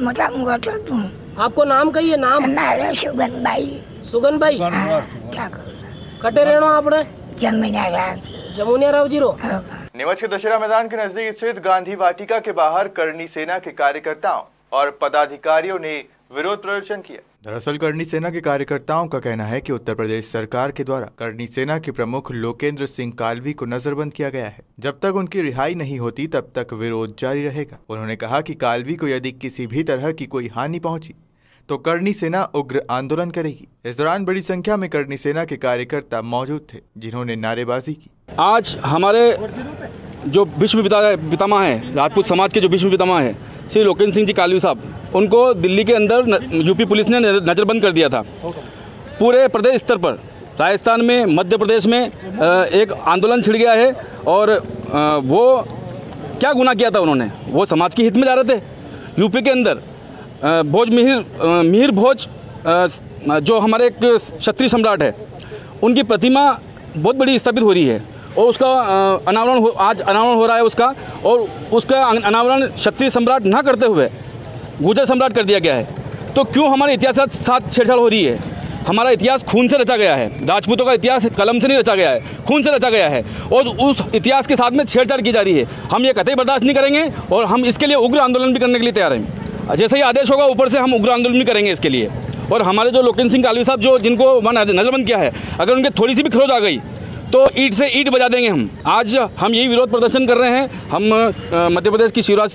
मुझे वोटर दूँ। आपको नाम कही है? नाम हमारा सुगन भाई। सुगन भाई कटे रहना आपने? जमुनिया राव जीरो। नीमच के दशहरा मैदान के नजदीक स्थित गांधी वाटिका के बाहर करनी सेना के कार्यकर्ताओं और पदाधिकारियों ने विरोध प्रदर्शन किया। दरअसल करनी सेना के कार्यकर्ताओं का कहना है कि उत्तर प्रदेश सरकार के द्वारा करनी सेना के प्रमुख लोकेंद्र सिंह कालवी को नजरबंद किया गया है। जब तक उनकी रिहाई नहीं होती तब तक विरोध जारी रहेगा। उन्होंने कहा कि कालवी को यदि किसी भी तरह की कोई हानि पहुंची तो करनी सेना उग्र आंदोलन करेगी। इस दौरान बड़ी संख्या में करनी सेना के कार्यकर्ता मौजूद थे जिन्होंने नारेबाजी की। आज हमारे जो विश्व पितामह है, राजपूत समाज के जो विश्व पितामह है श्री लोकेंद्र सिंह जी कालवी साहब, उनको दिल्ली के अंदर यूपी पुलिस ने नज़रबंद कर दिया था। पूरे प्रदेश स्तर पर राजस्थान में, मध्य प्रदेश में एक आंदोलन छिड़ गया है। और वो क्या गुनाह किया था उन्होंने? वो समाज के हित में जा रहे थे। यूपी के अंदर भोज मिहिर भोज जो हमारे एक क्षत्रिय सम्राट है, उनकी प्रतिमा बहुत बड़ी स्थापित हो रही है और उसका आज अनावरण हो रहा है उसका। और उसका अनावरण क्षत्रिय सम्राट ना करते हुए गुर्जर सम्राट कर दिया गया है। तो क्यों हमारे इतिहास के साथ छेड़छाड़ हो रही है? हमारा इतिहास खून से रचा गया है, राजपूतों का इतिहास कलम से नहीं रचा गया है, खून से रचा गया है, और उस इतिहास के साथ में छेड़छाड़ की जा रही है। हम ये कतई बर्दाश्त नहीं करेंगे और हम इसके लिए उग्र आंदोलन भी करने के लिए तैयार हैं। जैसे ही आदेश होगा ऊपर से हम उग्र आंदोलन भी करेंगे इसके लिए। और हमारे जो लोकेंद्र सिंह कालवी साहब जो जिनको वहाँ नज़रबंद किया है, अगर उनके थोड़ी सी भी खरोच आ गई तो ईंट से ईंट बजा देंगे हम। आज हम यही विरोध प्रदर्शन कर रहे हैं। हम मध्य प्रदेश की शिवराज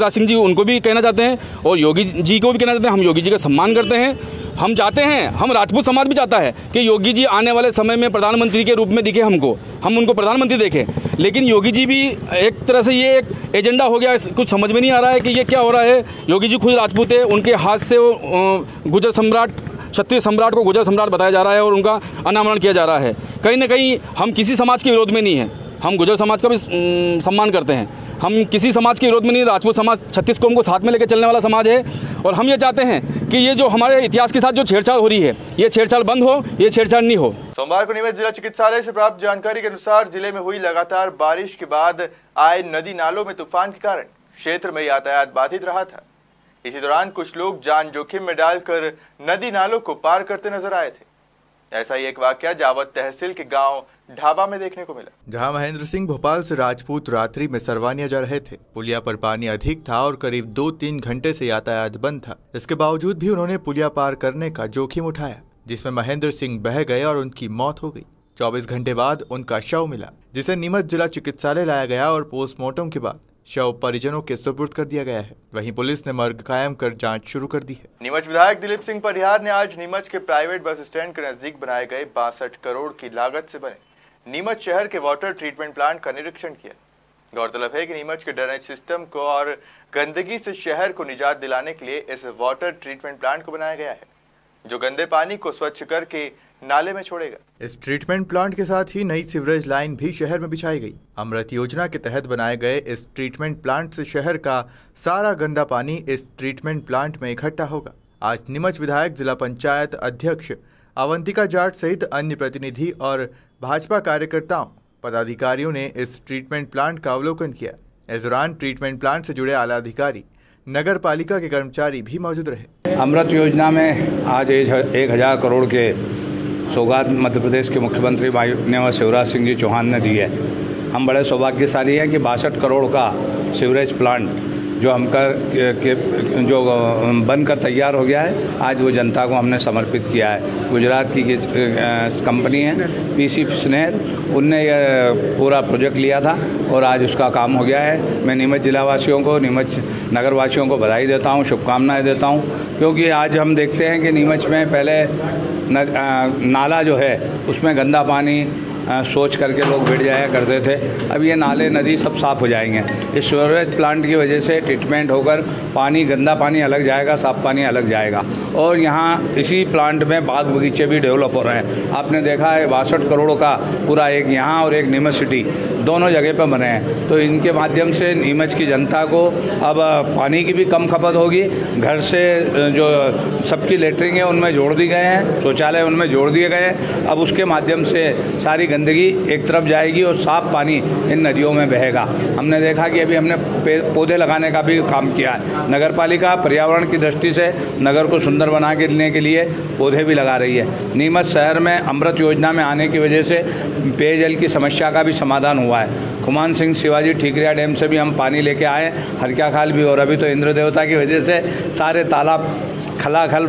सिंह जी उनको भी कहना चाहते हैं और योगी जी को भी कहना चाहते हैं। हम योगी जी का सम्मान करते हैं। हम चाहते हैं, हम राजपूत समाज भी चाहता है कि योगी जी आने वाले समय में प्रधानमंत्री के रूप में दिखे हमको, हम उनको प्रधानमंत्री देखें। लेकिन योगी जी भी एक तरह से ये एक एजेंडा हो गया, कुछ समझ में नहीं आ रहा है कि ये क्या हो रहा है। योगी जी खुद राजपूत है, उनके हाथ से गुर्जर सम्राट, क्षत्रिय सम्राट को गुर्जर सम्राट बताया जा रहा है और उनका अनावरण किया जा रहा है। कहीं ना कहीं हम किसी समाज के विरोध में नहीं हैं, हम गुर्जर समाज का भी सम्मान करते हैं। हम किसी समाज के विरोध में नहीं, राजपूत समाज 36 कौम को साथ में लेकर चलने वाला समाज है। और हम ये चाहते हैं कि ये जो हमारे इतिहास के साथ जो छेड़छाड़ हो रही है, ये छेड़छाड़ बंद हो, ये छेड़छाड़ नहीं हो। सोमवार को नीमच जिला चिकित्सालय से प्राप्त जानकारी के अनुसार जिले में हुई लगातार बारिश के बाद आए नदी नालों में तूफान के कारण क्षेत्र में यातायात बाधित रहा था। इसी दौरान कुछ लोग जान जोखिम में डालकर नदी नालों को पार करते नजर आए थे। ऐसा ही एक वाकया जावत तहसील के गांव ढाबा में देखने को मिला, जहां महेंद्र सिंह भोपाल से राजपूत रात्रि में सरवानिया जा रहे थे। पुलिया पर पानी अधिक था और करीब 2-3 घंटे से यातायात बंद था। इसके बावजूद भी उन्होंने पुलिया पार करने का जोखिम उठाया, जिसमें महेंद्र सिंह बह गए और उनकी मौत हो गई। 24 घंटे बाद उनका शव मिला, जिसे नीमच जिला चिकित्सालय लाया गया और पोस्टमार्टम के बाद शव परिजनों के सुपुर्द कर दिया गया है। वहीं पुलिस ने मर्ग कायम कर जांच शुरू कर दी है। नीमच विधायक दिलीप सिंह परिहार ने आज नीमच के प्राइवेट बस स्टैंड के नजदीक बनाए गए 62 करोड़ की लागत से बने नीमच शहर के वाटर ट्रीटमेंट प्लांट का निरीक्षण किया। गौरतलब है कि नीमच के ड्रेनेज सिस्टम को और गंदगी से शहर को निजात दिलाने के लिए इस वाटर ट्रीटमेंट प्लांट को बनाया गया है, जो गंदे पानी को स्वच्छ करके नाले में छोड़ेगा। इस ट्रीटमेंट प्लांट के साथ ही नई सीवरेज लाइन भी शहर में बिछाई गई। अमृत योजना के तहत बनाए गए इस ट्रीटमेंट प्लांट से शहर का सारा गंदा पानी इस ट्रीटमेंट प्लांट में इकट्ठा होगा। आज नीमच विधायक, जिला पंचायत अध्यक्ष अवंतिका जाट सहित अन्य प्रतिनिधि और भाजपा कार्यकर्ताओं, पदाधिकारियों ने इस ट्रीटमेंट प्लांट का अवलोकन किया। इस दौरान ट्रीटमेंट प्लांट से जुड़े आला अधिकारी, नगर पालिका के कर्मचारी भी मौजूद रहे। अमृत योजना में आज 1000 करोड़ के सौगात मध्य प्रदेश के मुख्यमंत्री माननीय शिवराज सिंह जी चौहान ने दी है। हम बड़े सौभाग्यशाली हैं कि 62 करोड़ का सीवरेज प्लांट जो जो बनकर तैयार हो गया है, आज वो जनता को हमने समर्पित किया है। गुजरात की कंपनी है पीसी स्नेहर, उनने ये पूरा प्रोजेक्ट लिया था और आज उसका काम हो गया है। मैं नीमच जिलावासियों को, नीमच नगरवासियों को बधाई देता हूँ, शुभकामनाएं देता हूँ, क्योंकि आज हम देखते हैं कि नीमच में पहले नाला जो है उसमें गंदा पानी सोच करके लोग बैठ जाया करते थे। अब ये नाले नदी सब साफ़ हो जाएंगे। इस सीवरेज प्लांट की वजह से ट्रीटमेंट होकर पानी, गंदा पानी अलग जाएगा, साफ़ पानी अलग जाएगा। और यहाँ इसी प्लांट में बाग बगीचे भी डेवलप हो रहे हैं। आपने देखा है 62 करोड़ का पूरा एक यहाँ और एक नीमच सिटी दोनों जगह पर बने हैं। तो इनके माध्यम से नीमच की जनता को अब पानी की भी कम खपत होगी। घर से जो सबकी लेटरिन है उनमें जोड़ दी गए हैं, शौचालय उनमें जोड़ दिए गए हैं। अब उसके माध्यम से सारी गंदगी एक तरफ जाएगी और साफ पानी इन नदियों में बहेगा। हमने देखा कि अभी हमने पौधे लगाने का भी काम किया है। नगर पालिका पर्यावरण की दृष्टि से नगर को सुंदर बना के लेने के लिए पौधे भी लगा रही है। नीमच शहर में अमृत योजना में आने की वजह से पेयजल की समस्या का भी समाधान हुआ है। खुमान सिंह शिवाजी ठीकरिया डैम से भी हम पानी लेके आए, हरक्या खाल भी, और अभी तो इंद्र देवता की वजह से सारे तालाब खलाखल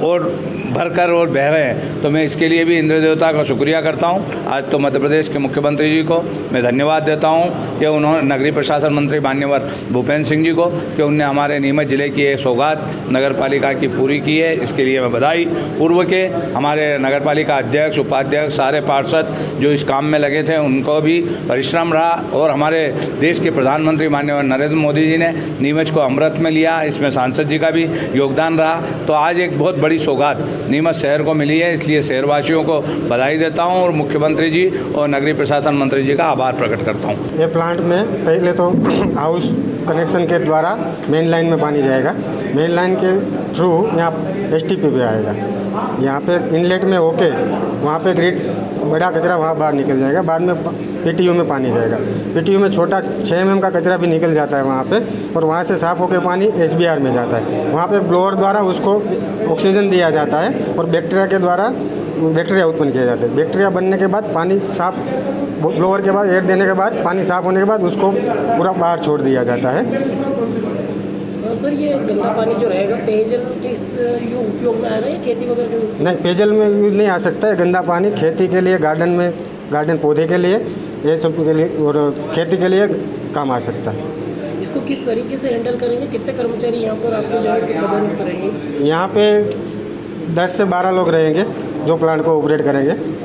और भरकर और बह रहे हैं। तो मैं इसके लिए भी इंद्र देवता का शुक्रिया करता हूं। आज तो मध्य प्रदेश के मुख्यमंत्री जी को मैं धन्यवाद देता हूं कि उन्होंने, नगरीय प्रशासन मंत्री मान्यवर भूपेंद्र सिंह जी को, कि उनने हमारे नीमच जिले की ये सौगात नगर पालिका की पूरी की है। इसके लिए मैं बधाई। पूर्व के हमारे नगर पालिका अध्यक्ष, उपाध्यक्ष, सारे पार्षद जो इस काम में लगे थे उनको भी परिश्रम रहा, और हमारे देश के प्रधानमंत्री माननीय नरेंद्र मोदी जी ने नीमच को अमृत में लिया, इसमें सांसद जी का भी योगदान रहा। तो आज एक बहुत बड़ी सौगात नीमच शहर को मिली है, इसलिए शहरवासियों को बधाई देता हूं और मुख्यमंत्री जी और नगरीय प्रशासन मंत्री जी का आभार प्रकट करता हूं। ये प्लांट में पहले तो हाउस कनेक्शन के द्वारा मेन लाइन में पानी जाएगा, मेन लाइन के थ्रू यहाँ STP भी आएगा, यहाँ पे इनलेट में होके वहाँ पे ग्रिड बड़ा कचरा वहाँ बाहर निकल जाएगा। बाद में पीटीयू में पानी जाएगा। पीटीयू में छोटा 6 mm का कचरा भी निकल जाता है वहाँ पे, और वहाँ से साफ़ होकर पानी SBR में जाता है। वहाँ पे ब्लोअर द्वारा उसको ऑक्सीजन दिया जाता है और बैक्टीरिया के द्वारा बैक्टीरिया उत्पन्न किया जाता है। बैक्टीरिया बनने के बाद पानी साफ, ब्लोअर के बाद एयर देने के बाद पानी साफ होने के बाद उसको पूरा बाहर छोड़ दिया जाता है। सर, ये गंदा पानी जो रहेगा पेयजल के उपयोग में आएगा या खेती वगैरह? नहीं, पेयजल में यूज नहीं आ सकता है। गंदा पानी खेती के लिए, गार्डन में, गार्डन पौधे के लिए, ये सब के लिए और खेती के लिए काम आ सकता है। इसको किस तरीके से हैंडल करेंगे? कितने कर्मचारी यहाँ पर आपके जो है करेंगे? यहाँ पे 10 से 12 लोग रहेंगे जो प्लांट को ऑपरेट करेंगे।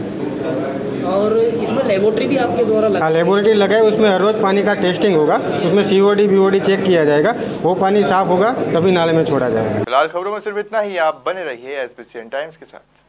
और इसमें लेबोरेटरी भी आपके द्वारा हाँ, लेबोरेटरी लगा है। उसमें हर रोज़ पानी का टेस्टिंग होगा। उसमें COD BOD चेक किया जाएगा। वो पानी साफ होगा तभी नाले में छोड़ा जाएगा। फिलहाल खबरों में सिर्फ इतना ही। आप बने रहिए SBCN टाइम्स के साथ।